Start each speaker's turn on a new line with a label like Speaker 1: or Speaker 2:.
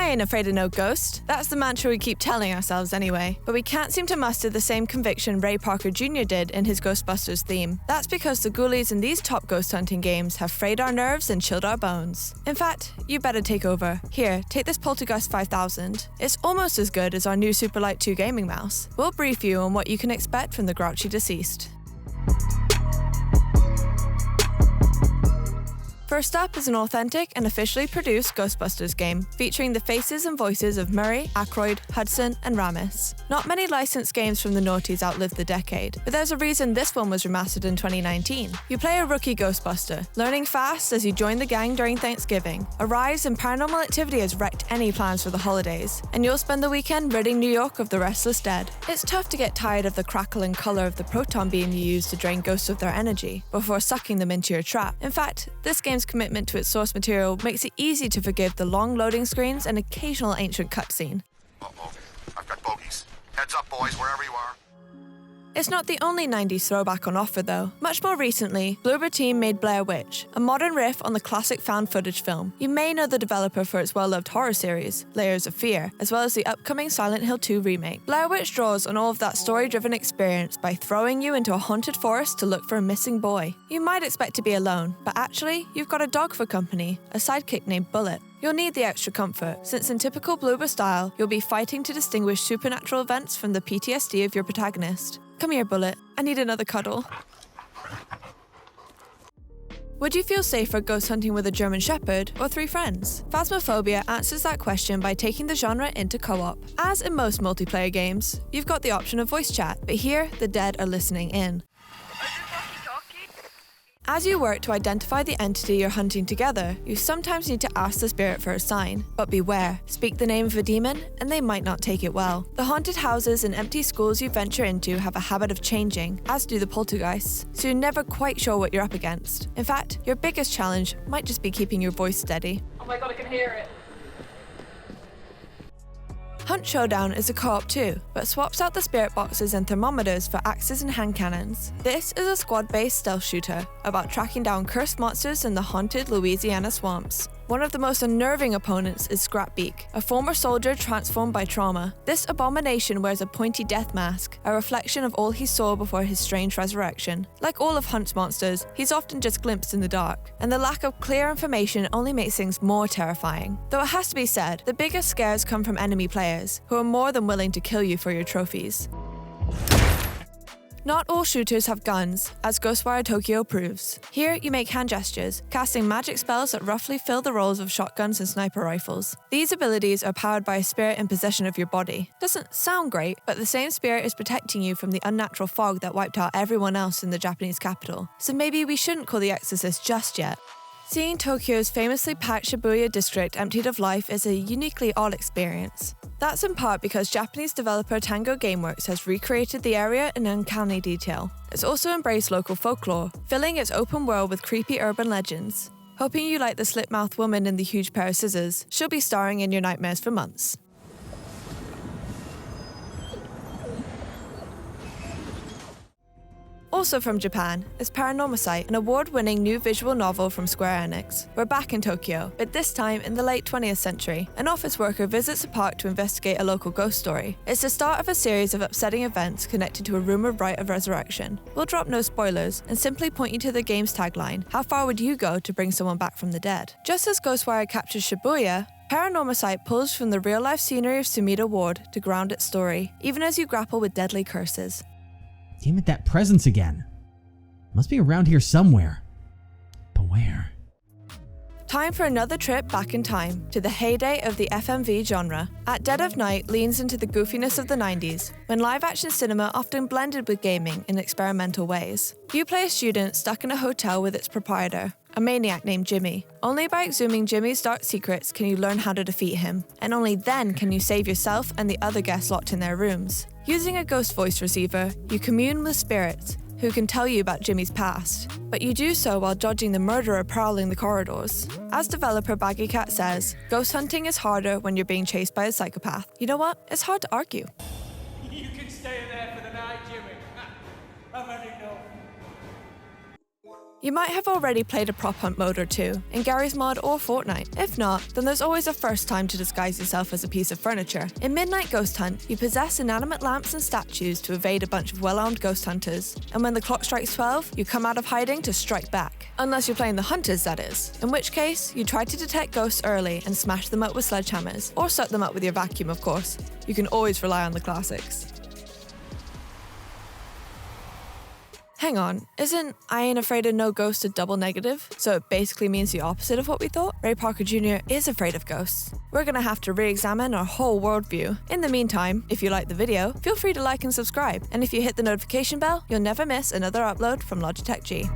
Speaker 1: I ain't afraid of no ghost. That's the mantra we keep telling ourselves anyway. But we can't seem to muster the same conviction Ray Parker Jr. did in his Ghostbusters theme. That's because the ghoulies in these top ghost hunting games have frayed our nerves and chilled our bones. In fact, you better take over. Here, take this Poltergeist 5000. It's almost as good as our new Superlight 2 gaming mouse. We'll brief you on what you can expect from the grouchy deceased. First up is an authentic and officially produced Ghostbusters game, featuring the faces and voices of Murray, Aykroyd, Hudson, and Ramis. Not many licensed games from the noughties outlived the decade, but there's a reason this one was remastered in 2019. You play a rookie Ghostbuster, learning fast as you join the gang during Thanksgiving. A rise in paranormal activity has wrecked any plans for the holidays, and you'll spend the weekend ridding New York of the restless dead. It's tough to get tired of the crackle and colour of the proton beam you use to drain ghosts of their energy, before sucking them into your trap. In fact, this game's commitment to its source material makes it easy to forgive the long loading screens and occasional ancient cutscene.
Speaker 2: Uh-oh, I've got bogeys. Heads up, boys, wherever you are.
Speaker 1: It's not the only 90s throwback on offer, though. Much more recently, Bloober Team made Blair Witch, a modern riff on the classic found footage film. You may know the developer for its well-loved horror series, Layers of Fear, as well as the upcoming Silent Hill 2 remake. Blair Witch draws on all of that story-driven experience by throwing you into a haunted forest to look for a missing boy. You might expect to be alone, but actually, you've got a dog for company, a sidekick named Bullet. You'll need the extra comfort, since in typical Bloober style, you'll be fighting to distinguish supernatural events from the PTSD of your protagonist. Come here, Bullet. I need another cuddle. Would you feel safer ghost hunting with a German Shepherd or 3 friends? Phasmophobia answers that question by taking the genre into co-op. As in most multiplayer games, you've got the option of voice chat, but here, the dead are listening in. As you work to identify the entity you're hunting together, you sometimes need to ask the spirit for a sign. But beware, speak the name of a demon, and they might not take it well. The haunted houses and empty schools you venture into have a habit of changing, as do the poltergeists, so you're never quite sure what you're up against. In fact, your biggest challenge might just be keeping your voice steady.
Speaker 3: Oh my god, I can hear it.
Speaker 1: Hunt Showdown is a co-op too, but swaps out the spirit boxes and thermometers for axes and hand cannons. This is a squad-based stealth shooter about tracking down cursed monsters in the haunted Louisiana swamps. One of the most unnerving opponents is Scrapbeak, a former soldier transformed by trauma. This abomination wears a pointy death mask, a reflection of all he saw before his strange resurrection. Like all of Hunt's monsters, he's often just glimpsed in the dark, and the lack of clear information only makes things more terrifying. Though it has to be said, the biggest scares come from enemy players, who are more than willing to kill you for your trophies. Not all shooters have guns, as Ghostwire Tokyo proves. Here, you make hand gestures, casting magic spells that roughly fill the roles of shotguns and sniper rifles. These abilities are powered by a spirit in possession of your body. Doesn't sound great, but the same spirit is protecting you from the unnatural fog that wiped out everyone else in the Japanese capital. So maybe we shouldn't call the Exorcist just yet. Seeing Tokyo's famously packed Shibuya district emptied of life is a uniquely odd experience. That's in part because Japanese developer Tango Gameworks has recreated the area in uncanny detail. It's also embraced local folklore, filling its open world with creepy urban legends. Hoping you like the slit-mouthed woman in the huge pair of scissors, she'll be starring in your nightmares for months. Also from Japan is PARANORMASIGHT, an award-winning new visual novel from Square Enix. We're back in Tokyo, but this time in the late 20th century. An office worker visits a park to investigate a local ghost story. It's the start of a series of upsetting events connected to a rumored rite of resurrection. We'll drop no spoilers and simply point you to the game's tagline: how far would you go to bring someone back from the dead? Just as Ghostwire captures Shibuya, PARANORMASIGHT pulls from the real-life scenery of Sumida Ward to ground its story, even as you grapple with deadly curses.
Speaker 4: Damn it, that presence again. Must be around here somewhere. But where?
Speaker 1: Time for another trip back in time, to the heyday of the FMV genre. At Dead of Night leans into the goofiness of the 90s, when live-action cinema often blended with gaming in experimental ways. You play a student stuck in a hotel with its proprietor, a maniac named Jimmy. Only by exhuming Jimmy's dark secrets can you learn how to defeat him, and only then can you save yourself and the other guests locked in their rooms. Using a ghost voice receiver, you commune with spirits, who can tell you about Jimmy's past, but you do so while dodging the murderer prowling the corridors. As developer Baggy Cat says, ghost hunting is harder when you're being chased by a psychopath. You know what? It's hard to argue.
Speaker 5: You can stay in there for the night, Jimmy. I've had enough.
Speaker 1: You might have already played a prop hunt mode or two, in Gary's mod or Fortnite. If not, then there's always a first time to disguise yourself as a piece of furniture. In Midnight Ghost Hunt, you possess inanimate lamps and statues to evade a bunch of well-armed ghost hunters, and when the clock strikes 12, you come out of hiding to strike back. Unless you're playing the hunters, that is, in which case, you try to detect ghosts early and smash them up with sledgehammers, or suck them up with your vacuum, of course. You can always rely on the classics. Hang on, isn't I Ain't Afraid of No Ghost a double negative? So it basically means the opposite of what we thought? Ray Parker Jr. is afraid of ghosts. We're gonna have to re-examine our whole worldview. In the meantime, if you like the video, feel free to like and subscribe. And if you hit the notification bell, you'll never miss another upload from Logitech G.